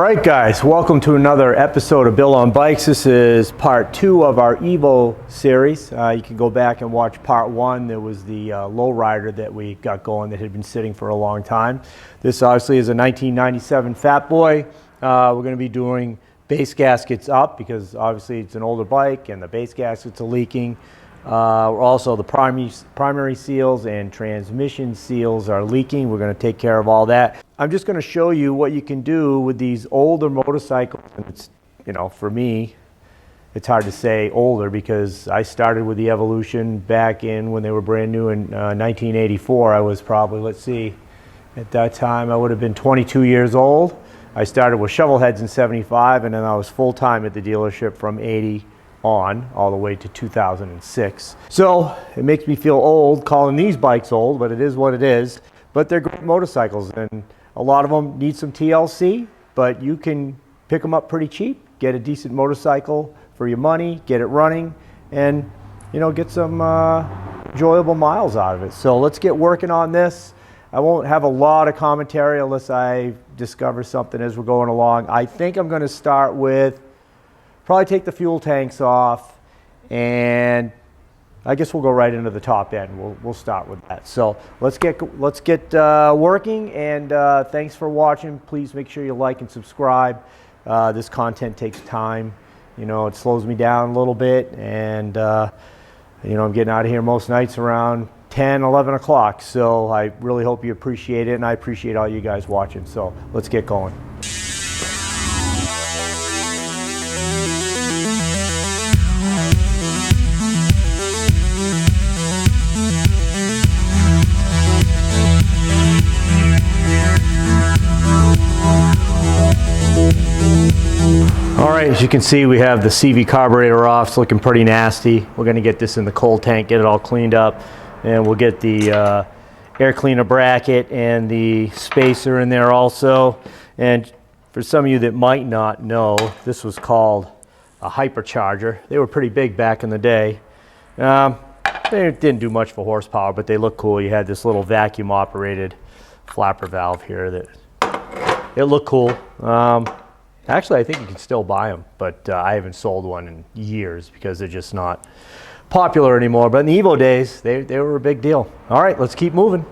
Alright guys, welcome to another episode of Bill on Bikes. This is part 2 of our Evo series. You can go back and watch part 1. There was the lowrider that we got going that had been sitting for a long time. This obviously is a 1997 Fat Boy. We're going to be doing base gaskets up because obviously it's an older bike and the base gaskets are leaking. Also the primary seals and transmission seals are leaking. We're going to take care of all that. I'm just going to show you what you can do with these older motorcycles. And it's, you know, for me, it's hard to say older because I started with the Evolution back in when they were brand new in 1984. I was probably, let's see, at that time I would have been 22 years old. I started with Shovelheads in 75 and then I was full-time at the dealership from 80 on all the way to 2006. So it makes me feel old calling these bikes old, but it is what it is. But they're great motorcycles and a lot of them need some TLC, but you can pick them up pretty cheap, get a decent motorcycle for your money, get it running, and you know, get some enjoyable miles out of it. So let's get working on this. I won't have a lot of commentary unless I discover something as we're going along. I think I'm going to start with probably take the fuel tanks off, and I guess we'll go right into the top end. We'll start with that. So let's get working, and thanks for watching. Please make sure you like and subscribe. This content takes time. You know, it slows me down a little bit, and you know, I'm getting out of here most nights around 10, 11 o'clock. So I really hope you appreciate it, and I appreciate all you guys watching. So let's get going. Alright, as you can see, we have the CV carburetor off. It's looking pretty nasty. We're going to get this in the cold tank, get it all cleaned up, and we'll get the air cleaner bracket and the spacer in there also. And for some of you that might not know, this was called a hypercharger. They were pretty big back in the day. They didn't do much for horsepower, but they look cool. You had this little vacuum operated flapper valve here that it looked cool. Actually, I think you can still buy them, but I haven't sold one in years because they're just not popular anymore. But in the Evo days, they were a big deal. All right, let's keep moving.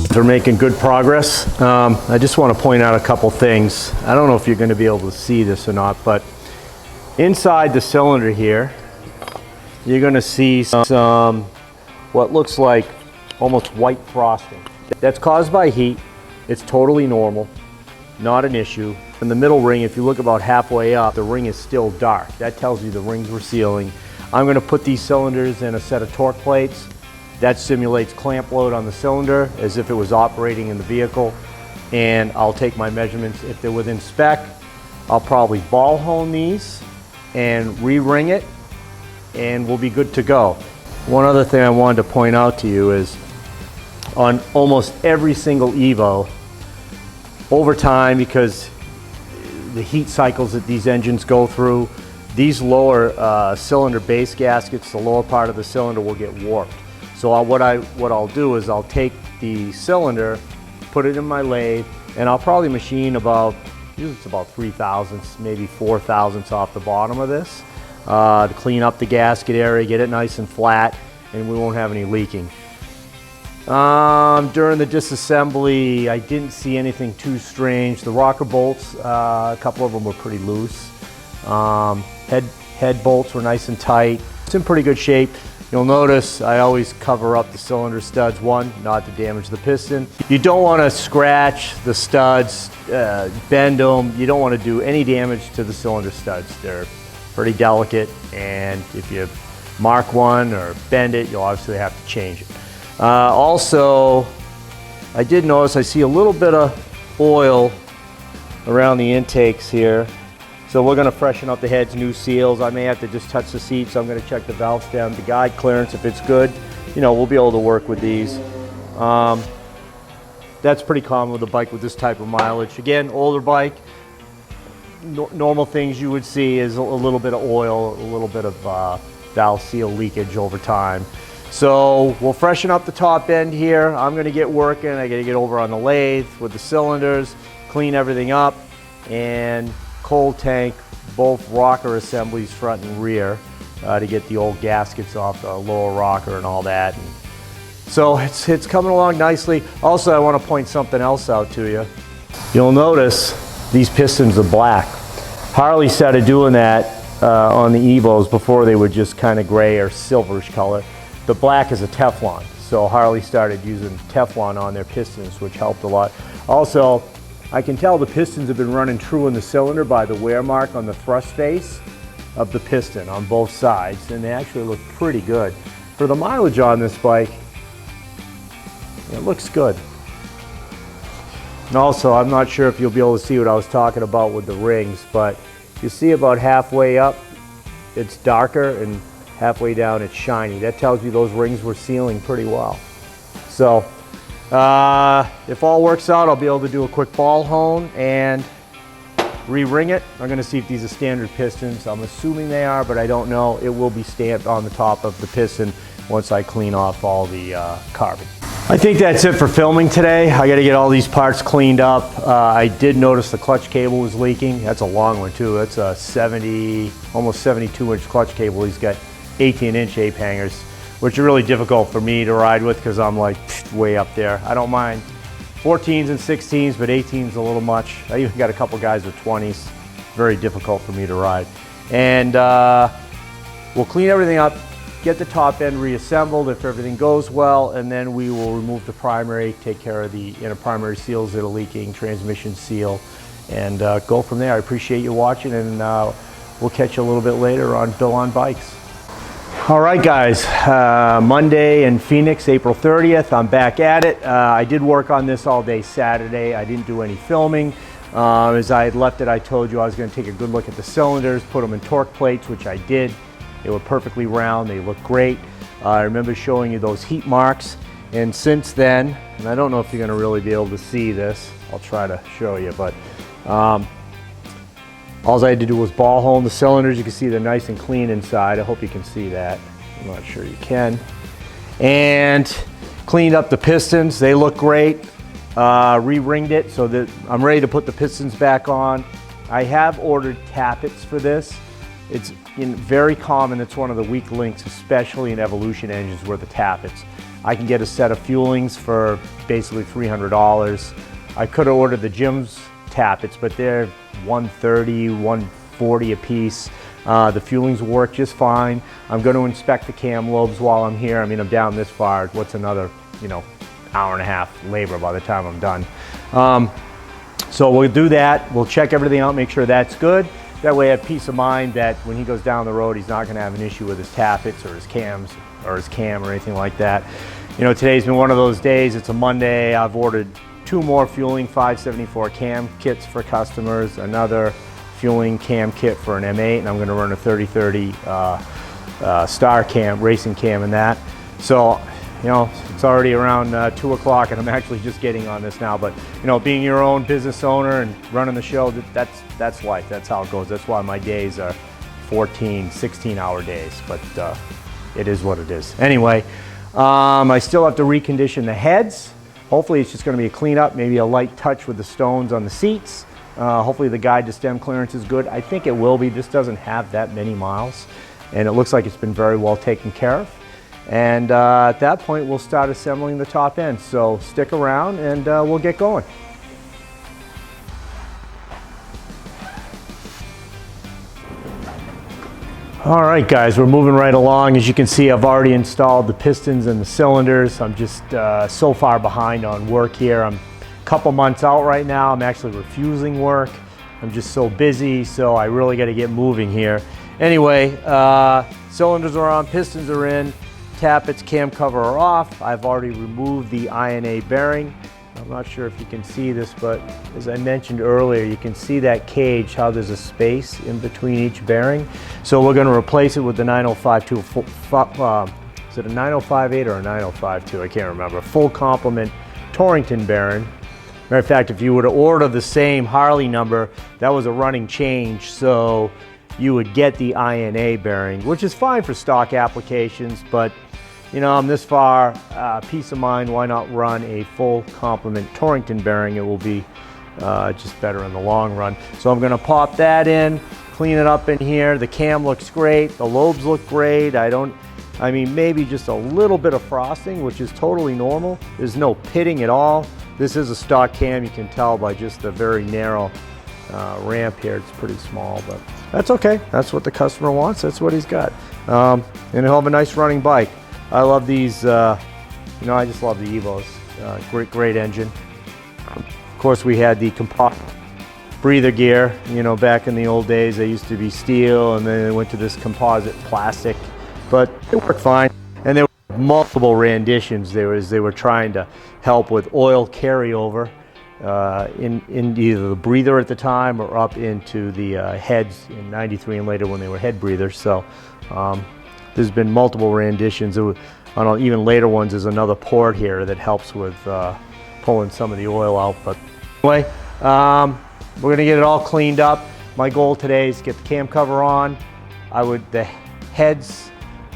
They're making good progress. I just want to point out a couple things. I don't know if you're going to be able to see this or not, but inside the cylinder here, you're going to see some what looks like almost white frosting. That's caused by heat. It's totally normal, not an issue. In the middle ring, if you look about halfway up, the ring is still dark. That tells you the rings were sealing. I'm going to put these cylinders in a set of torque plates. That simulates clamp load on the cylinder as if it was operating in the vehicle. And I'll take my measurements. If they're within spec, I'll probably ball hone these and re-ring it, and we'll be good to go. One other thing I wanted to point out to you is on almost every single Evo, over time, because the heat cycles that these engines go through, these lower cylinder base gaskets, the lower part of the cylinder will get warped. So what I'll do is I'll take the cylinder, put it in my lathe, and I'll probably machine about, usually it's about 3/1000ths, maybe 4/1000ths off the bottom of this. To clean up the gasket area, get it nice and flat, and we won't have any leaking. During the disassembly, I didn't see anything too strange. The rocker bolts, a couple of them were pretty loose. Head bolts were nice and tight. It's in pretty good shape. You'll notice I always cover up the cylinder studs, one, not to damage the piston. You don't want to scratch the studs, bend them. You don't want to do any damage to the cylinder studs. They're pretty delicate, and if you mark one or bend it, you'll obviously have to change it. Also, I did notice I see a little bit of oil around the intakes here. So we're going to freshen up the heads, new seals. I may have to just touch the seat, so I'm going to check the valve stem, the guide clearance. If it's good, you know, we'll be able to work with these. That's pretty common with a bike with this type of mileage. Again, older bike, normal things you would see is a little bit of oil, a little bit of that'll seal leakage over time. So we'll freshen up the top end here. I'm gonna get working. I gotta get over on the lathe with the cylinders, clean everything up, and cold tank both rocker assemblies front and rear to get the old gaskets off the lower rocker and all that. And so it's coming along nicely. Also, I want to point something else out to you. You'll notice these pistons are black. Harley started doing that on the Evos before they were just kind of gray or silverish color. The black is a Teflon, so Harley started using Teflon on their pistons, which helped a lot. Also, I can tell the pistons have been running true in the cylinder by the wear mark on the thrust face of the piston on both sides, and they actually look pretty good. For the mileage on this bike, it looks good. And also, I'm not sure if you'll be able to see what I was talking about with the rings, but you see about halfway up, it's darker, and halfway down, it's shiny. That tells you those rings were sealing pretty well. So, if all works out, I'll be able to do a quick ball hone and re-ring it. I'm going to see if these are standard pistons. I'm assuming they are, but I don't know. It will be stamped on the top of the piston once I clean off all the carbon. I think that's it for filming today. I got to get all these parts cleaned up. I did notice the clutch cable was leaking. That's a long one too. That's a 70, almost 72-inch clutch cable. He's got 18-inch ape hangers, which are really difficult for me to ride with because I'm like way up there. I don't mind 14s and 16s, but 18s a little much. I even got a couple guys with 20s. Very difficult for me to ride. And we'll clean everything up, get the top end reassembled if everything goes well, and then we will remove the primary, take care of the inner primary seals that are leaking, transmission seal, and go from there. I appreciate you watching, and we'll catch you a little bit later on Bill on Bikes. All right, guys, Monday in Phoenix, April 30th, I'm back at it. I did work on this all day Saturday. I didn't do any filming. As I had left it, I told you I was going to take a good look at the cylinders, put them in torque plates, which I did. They were perfectly round, they looked great. I remember showing you those heat marks, and since then, and I don't know if you're going to really be able to see this, I'll try to show you, but all I had to do was ball hone the cylinders. You can see they're nice and clean inside. I hope you can see that. I'm not sure you can. And cleaned up the pistons. They look great. Re-ringed it so that I'm ready to put the pistons back on. I have ordered tappets for this. It's very common. It's one of the weak links, especially in Evolution engines, were the tappets. I can get a set of fuelings for basically $300. I could have ordered the Jim's tappets, but they're $130, $140 a piece. The fuelings work just fine. I'm going to inspect the cam lobes while I'm here. I mean, I'm down this far. What's another, hour and a half labor by the time I'm done. So we'll do that. We'll check everything out, make sure that's good. That way I have peace of mind that when he goes down the road, he's not going to have an issue with his tappets or his cams or his cam or anything like that. Today's been one of those days. It's a Monday. I've ordered 2 more fueling 574 cam kits for customers, another fueling cam kit for an M8, and I'm going to run a 3030 star cam, racing cam in that. So, it's already around 2 o'clock and I'm actually just getting on this now, but being your own business owner and running the show, that's life. That's how it goes. That's why my days are 14, 16-hour days, but it is what it is. Anyway, I still have to recondition the heads. Hopefully it's just going to be a cleanup, maybe a light touch with the stones on the seats. Hopefully the guide to stem clearance is good. I think it will be. This doesn't have that many miles, and it looks like it's been very well taken care of. And at that point, we'll start assembling the top end. So stick around and we'll get going. All right, guys, we're moving right along. As you can see, I've already installed the pistons and the cylinders. I'm just so far behind on work here. I'm a couple months out right now. I'm actually refusing work. I'm just so busy, so I really got to get moving here. Anyway, cylinders are on, pistons are in, tappets, cam cover are off. I've already removed the INA bearing. I'm not sure if you can see this, but as I mentioned earlier, you can see that cage, how there's a space in between each bearing. So we're going to replace it with the 9052. Is it a 9058 or a 9052? I can't remember. Full complement Torrington bearing. Matter of fact, if you were to order the same Harley number, that was a running change. So you would get the INA bearing, which is fine for stock applications, but you know, I'm this far, peace of mind, why not run a full complement Torrington bearing? It will be just better in the long run. So I'm gonna pop that in, clean it up in here. The cam looks great, the lobes look great. I mean, maybe just a little bit of frosting, which is totally normal. There's no pitting at all. This is a stock cam, you can tell by just the very narrow ramp here. It's pretty small, but that's okay. That's what the customer wants, that's what he's got. And he'll have a nice running bike. I love these, you know, I just love the Evos. Great engine. Of course, we had the composite breather gear. You know, back in the old days, they used to be steel, and then they went to this composite plastic, but it worked fine. And there were multiple renditions. They were trying to help with oil carryover in either the breather at the time or up into the heads in '93 and later when they were head breathers. So. There's been multiple renditions. On even later ones, there's another port here that helps with pulling some of the oil out. But anyway, we're gonna get it all cleaned up. My goal today is to get the cam cover on. The heads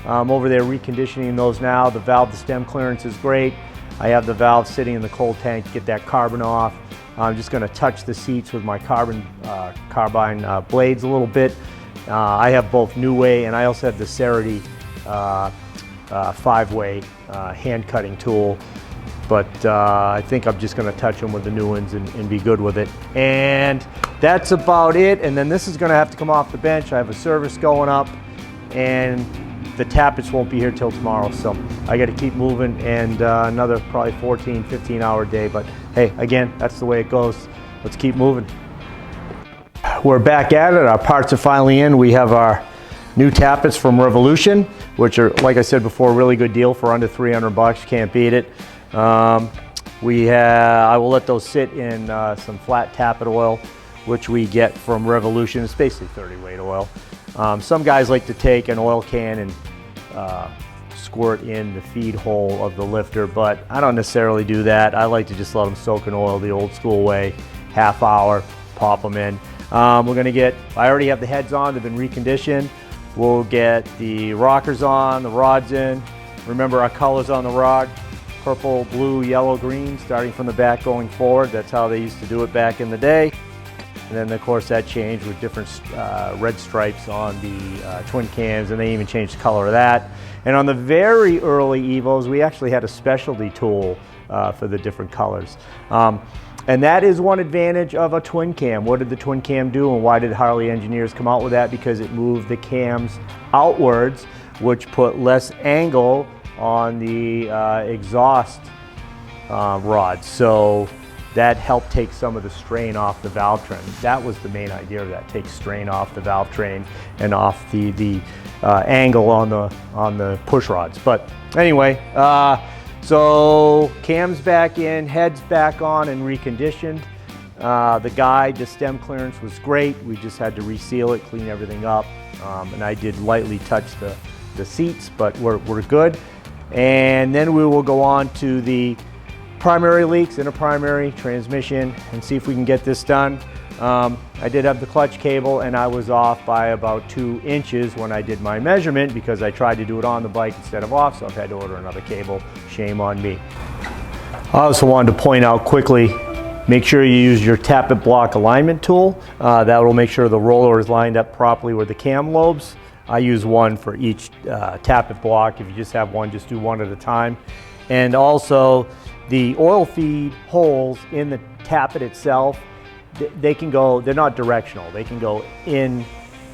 over there, reconditioning those now. The valve to stem clearance is great. I have the valve sitting in the cold tank to get that carbon off. I'm just gonna touch the seats with my carbine blades a little bit. I have both New Way and I also have the Cerity 5-way hand cutting tool, but I think I'm just going to touch them with the new ones and be good with it. And that's about it. And then this is going to have to come off the bench. I have a service going up, and the tappets won't be here till tomorrow, so I got to keep moving, and another probably 14-15 hour day. But hey, again, that's the way it goes. Let's keep moving. We're back at it. Our parts are finally in. We have our new tappets from Revolution, which are, like I said before, a really good deal for under 300 bucks. Can't beat it. I will let those sit in some flat tappet oil, which we get from Revolution. It's basically 30 weight oil. Some guys like to take an oil can and squirt in the feed hole of the lifter, but I don't necessarily do that. I like to just let them soak in oil the old school way, half hour, pop them in. I already have the heads on, they've been reconditioned. We'll get the rockers on, the rods in. Remember our colors on the rod, purple, blue, yellow, green, starting from the back going forward. That's how they used to do it back in the day. And then of course that changed with different red stripes on the twin cams, and they even changed the color of that. And on the very early Evos, we actually had a specialty tool for the different colors. And that is one advantage of a twin cam. What did the twin cam do, and why did Harley engineers come out with that? Because it moved the cams outwards, which put less angle on the exhaust rods. So that helped take some of the strain off the valve train. That was the main idea of that, take strain off the valve train and off the angle on the push rods. But anyway, so cams back in, heads back on and reconditioned. The guide, the stem clearance was great. We just had to reseal it, clean everything up. And I did lightly touch the seats, but we're good. And then we will go on to the primary leaks, inner primary, transmission, and see if we can get this done. I did have the clutch cable, and I was off by about 2 inches when I did my measurement because I tried to do it on the bike instead of off, so I've had to order another cable. Shame on me. I also wanted to point out quickly, make sure you use your tappet block alignment tool. That will make sure the roller is lined up properly with the cam lobes. I use one for each tappet block. If you just have one, just do one at a time. And also, the oil feed holes in the tappet itself, they can go, they're not directional. They can go in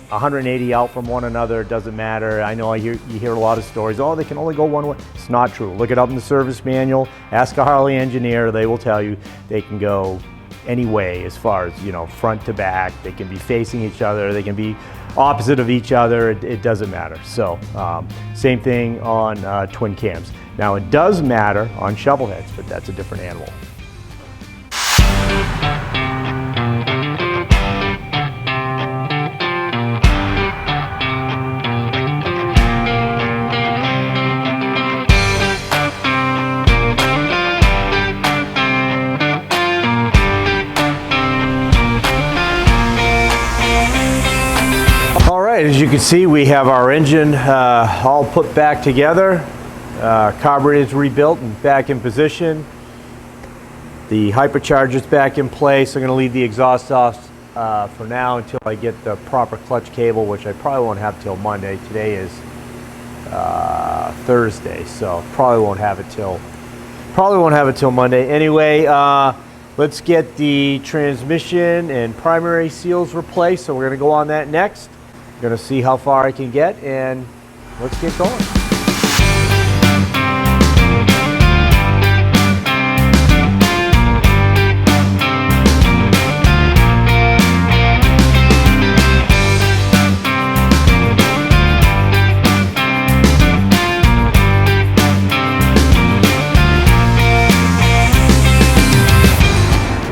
180 out from one another, it doesn't matter. I know you hear a lot of stories, oh, they can only go one way. It's not true. Look it up in the service manual, ask a Harley engineer, they will tell you they can go any way as far as, you know, front to back. They can be facing each other, they can be opposite of each other, it doesn't matter. So, same thing on twin cams. Now it does matter on shovel heads, but that's a different animal. you can see, we have our engine all put back together. Carburetor is rebuilt and back in position. The hypercharger's back in place. I'm going to leave the exhaust off for now until I get the proper clutch cable, which I probably won't have till Monday. Today is Thursday, so probably won't have it till Monday. Anyway, let's get the transmission and primary seals replaced. So we're going to go on that next. I'm going to see how far I can get, and let's get going.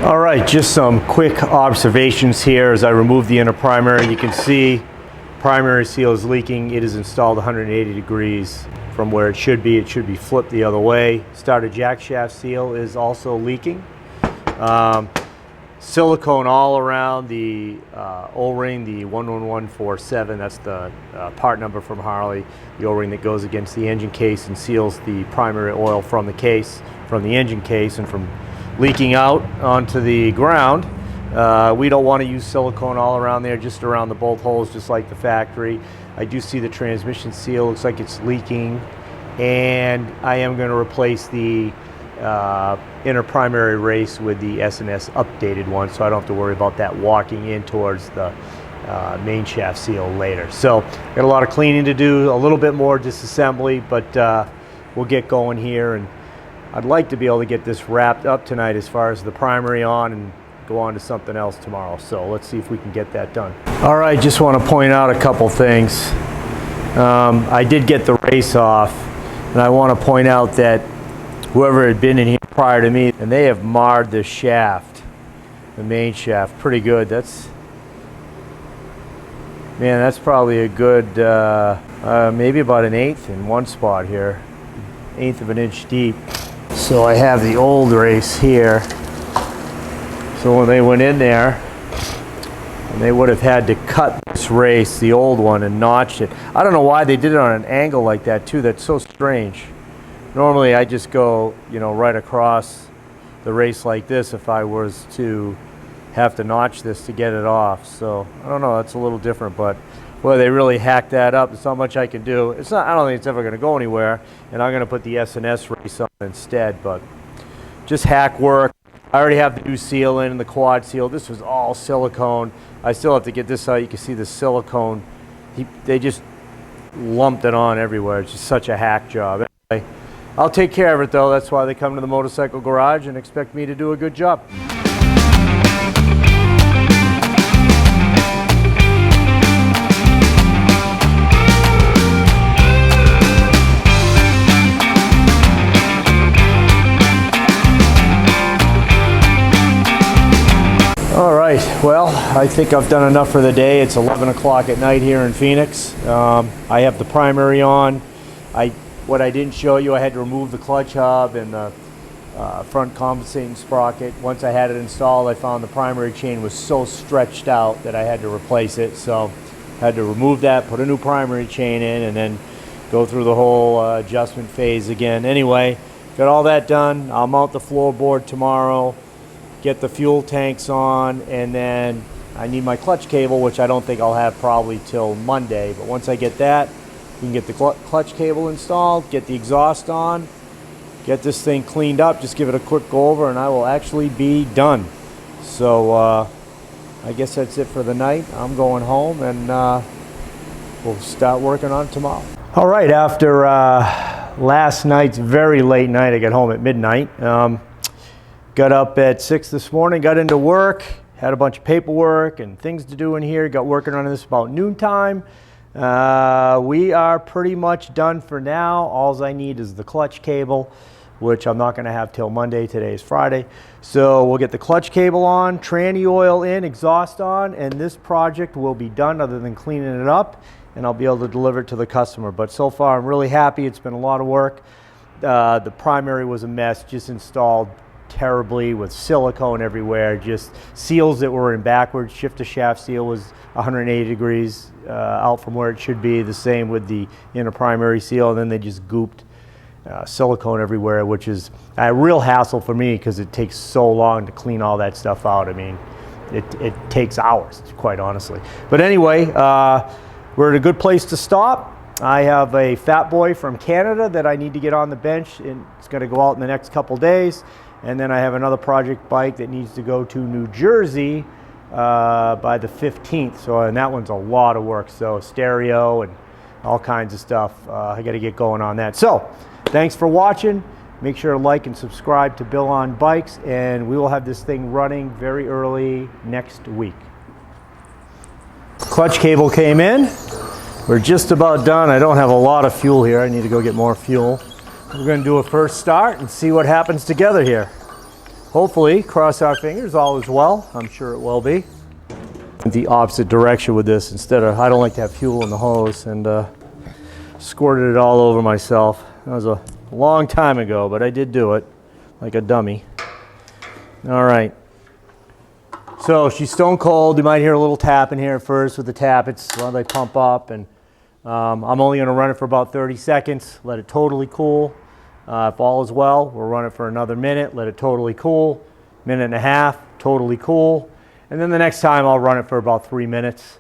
All right, just some quick observations here as I remove the inner primary. You can see primary seal is leaking. It is installed 180 degrees from where it should be. It should be flipped the other way. Starter jack shaft seal is also leaking. Silicone all around the O-ring, the 11147, that's the part number from Harley, the O-ring that goes against the engine case and seals the primary oil from the case, from the engine case, and from leaking out onto the ground. We don't want to use silicone all around there, just around the bolt holes, just like the factory. I do see the transmission seal, looks like it's leaking, and I am going to replace the inner primary race with the S&S updated one, so I don't have to worry about that walking in towards the main shaft seal later. So got a lot of cleaning to do, a little bit more disassembly, but we'll get going here, and I'd like to be able to get this wrapped up tonight as far as the primary on and go on to something else tomorrow. So let's see if we can get that done. All right, just want to point out a couple things. I did get the race off, and I want to point out that whoever had been in here prior to me, and they have marred the shaft, the main shaft, pretty good. That's probably a good, maybe about an eighth in one spot here, eighth of an inch deep. So I have the old race here. So when they went in there, and they would have had to cut this race, the old one, and notch it. I don't know why they did it on an angle like that too. That's so strange. Normally I just go, right across the race like this if I was to have to notch this to get it off. So I don't know, that's a little different, but boy, they really hacked that up. There's not much I can do. I don't think it's ever going to go anywhere, and I'm going to put the S&S race on instead, but just hack work. I already have the new seal in, the quad seal. This was all silicone. I still have to get this out. You can see the silicone. They just lumped it on everywhere. It's just such a hack job. Anyway, I'll take care of it, though. That's why they come to the motorcycle garage and expect me to do a good job. All right, well, I think I've done enough for the day. It's 11 o'clock at night here in Phoenix. I have the primary on. What I didn't show you, I had to remove the clutch hub and the front compensating sprocket. Once I had it installed, I found the primary chain was so stretched out that I had to replace it. So I had to remove that, put a new primary chain in, and then go through the whole adjustment phase again. Anyway, got all that done. I'll mount the floorboard tomorrow, get the fuel tanks on, and then I need my clutch cable, which I don't think I'll have probably till Monday. But once I get that, we can get the clutch cable installed, get the exhaust on, get this thing cleaned up, just give it a quick go over, and I will actually be done. So I guess that's it for the night. I'm going home, and we'll start working on it tomorrow. All right, after last night's very late night, I got home at midnight. Got up at 6 this morning, got into work, had a bunch of paperwork and things to do in here, got working on this about noontime. We are pretty much done for now. All I need is the clutch cable, which I'm not going to have till Monday. Today is Friday. So we'll get the clutch cable on, tranny oil in, exhaust on, and this project will be done other than cleaning it up, and I'll be able to deliver it to the customer. But so far I'm really happy. It's been a lot of work. The primary was a mess, just installed terribly with silicone everywhere. Just seals that were in backwards. Shift to shaft seal was 180 degrees out from where it should be. The same with the inner primary seal, and then they just gooped silicone everywhere, which is a real hassle for me because it takes so long to clean all that stuff out. I mean, it takes hours, quite honestly. But anyway, we're at a good place to stop. I have a fat boy from Canada that I need to get on the bench, and it's going to go out in the next couple days. And then I have another project bike that needs to go to New Jersey by the 15th. So, and that one's a lot of work. So stereo and all kinds of stuff. I got to get going on that. So thanks for watching. Make sure to like and subscribe to Bill on Bikes, and we will have this thing running very early next week. Clutch cable came in. We're just about done. I don't have a lot of fuel here. I need to go get more fuel. We're going to do a first start and see what happens together here. Hopefully, cross our fingers, all is well. I'm sure it will be. The opposite direction with this instead of, I don't like to have fuel in the hose, and squirted it all over myself. That was a long time ago, but I did do it like a dummy. All right. So she's stone cold. You might hear a little tap in here at first with the tappets while they pump up, and I'm only going to run it for about 30 seconds, let it totally cool. If all is well, we'll run it for another minute, let it totally cool, minute and a half, totally cool. And then the next time I'll run it for about 3 minutes.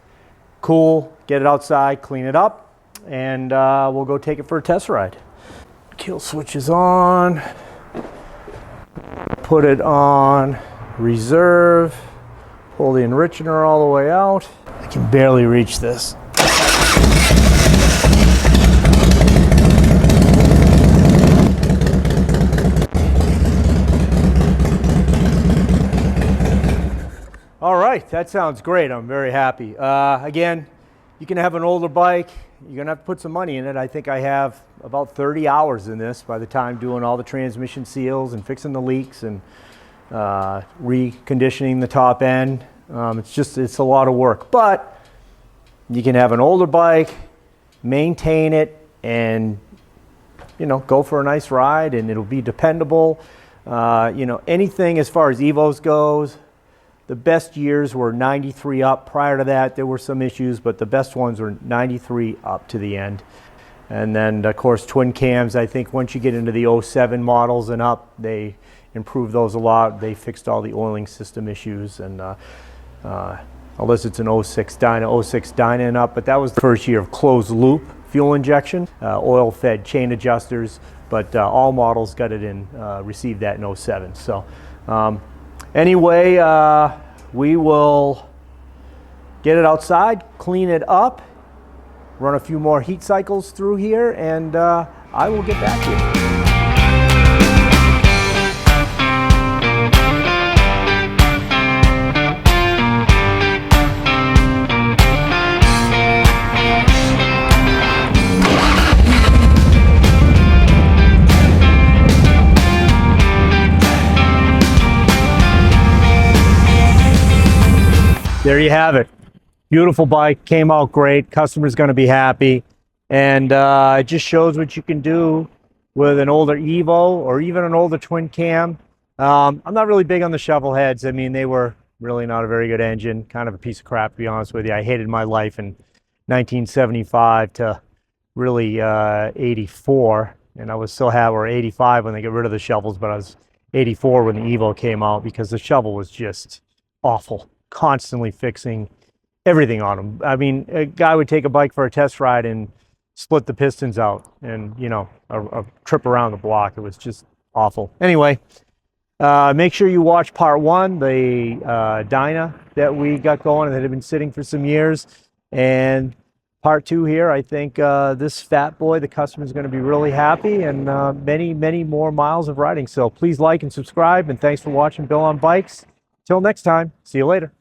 Cool, get it outside, clean it up, and we'll go take it for a test ride. Kill switch is on. Put it on reserve. Pull the enrichener all the way out. I can barely reach this. All right, that sounds great. I'm very happy. Again, you can have an older bike. You're gonna have to put some money in it. I think I have about 30 hours in this by the time doing all the transmission seals and fixing the leaks and reconditioning the top end. It's a lot of work, but you can have an older bike, maintain it, and go for a nice ride, and it'll be dependable. Anything as far as Evos goes, the best years were 93 up. Prior to that, there were some issues, but the best ones were 93 up to the end. And then, of course, twin cams. I think once you get into the 07 models and up, they improved those a lot. They fixed all the oiling system issues, and unless it's an 06 Dyna and up, but that was the first year of closed loop fuel injection, oil-fed chain adjusters, but all models got it in, received that in 07. So anyway, we will get it outside, clean it up, run a few more heat cycles through here, and I will get back to you. There you have it. Beautiful bike, came out great. Customer's going to be happy, and it just shows what you can do with an older Evo or even an older twin cam. I'm not really big on the shovel heads. I mean, they were really not a very good engine, kind of a piece of crap, to be honest with you. I hated my life in 1975 to really 84, and I was so happy, or 85 when they got rid of the shovels, but I was 84 when the Evo came out because the shovel was just awful. Constantly fixing everything on them. I mean, a guy would take a bike for a test ride and split the pistons out, and a trip around the block. It was just awful. Anyway, make sure you watch part 1, the Dyna that we got going that had been sitting for some years, and part 2 here. I think this fat boy, the customer, is going to be really happy, and many more miles of riding. So please like and subscribe, and thanks for watching Bill on Bikes. Till next time, see you later.